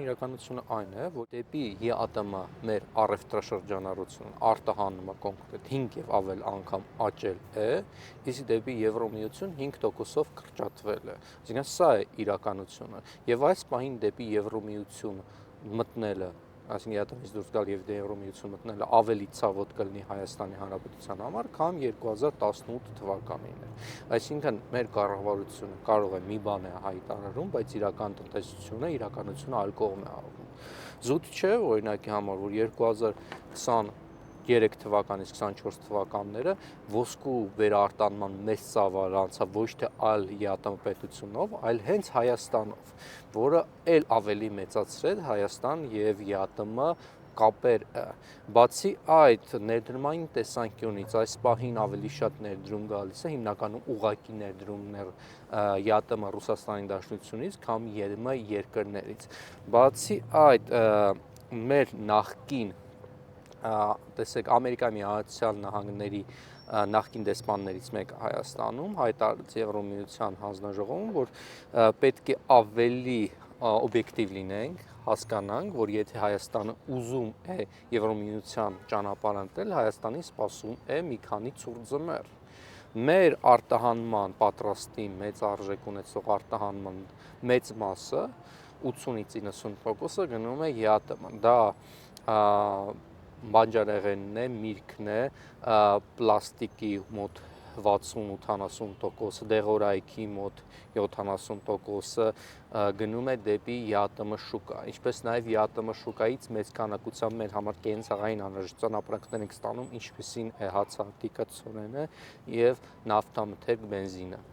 Իրականությունը այն է, որ դեպի ԵԱՏՄ մեր առևտրաշրջանառությունը արտահանումը կոնկրետ 5 եւ ավել անգամ աճել է, իսկ դեպի Եվրոմիություն 5%-ով կրճատվել է։ Այսինքն սա է իրականությունը։ Եվ այս պահին դեպի Եվրոմիություն մտնելը, այսինքն ԵԱՏՄ-ից դուրս գալ եւ Եվրոմիություն մտնելը ավելի ցավոտ կլինի Հայաստանի Հանրապետության համար, քան 2018 թվականին է։ Այսինքն մեր կառավարությունը կարող է մի բան է հայտարարում, բայց իրական տնտեսությունը, իրականությունը այլ կողմ է աղվում։ Զուտ չէ, օրինակի համար, որ 2023 թվականից 24 թվականները ոսկու վերարտանման մեծ ծավալ անցավ ոչ թե այլ ԵԱՏՄ պետությունով, այլ հենց Հայաստանով, որը ել ավելի մեծացրեց Հայաստան եւ ԵԱՏՄ կապերը։ Բացի այդ, ներդրումային տեսանկյունից այս պահին ավելի շատ ներդրում գալիս է հիմնականում ուղղակի ներդրումներ ԵԱՏՄ Ռուսաստանի Դաշնությունից, քան ԵՄ երկրներից։ Բացի այդ, մեր նախկին տեսեք Ամերիկայի Միացյալ Նահանգների նախկին դեսպաններից մեկը Հայաստանում հայտարարեց Եվրոմիության հանձնաժողովում, որ պետք է ավելի օբյեկտիվ լինենք, հասկանանք, որ եթե Հայաստանը ուզում է Եվրոմիության ճանապարհ ընտրել, Հայաստանին սպասում է մի քանի ցուրտ ձմեռ։ Մեր արտահանման պատրաստի մեծ արժեք ունեցող արտահանման մեծ մասը 80-ից 90% գնում է ԵԱՏՄ։ Դա բանջարեղենն է, միրգն է, պլաստիկի մոտ 60-80%, դեղորայքի մոտ 70% գնում է դեպի ԵԱՏՄ շուկա, ինչպես նաև ԵԱՏՄ շուկայից մեծ քանակությամբ մեր համար կենցաղային անհրաժեշտության ապրանքներ ենք ստանում, ինչպիսին է հացահատիկը, ցորենը եւ նավթամթերք, բենզինը։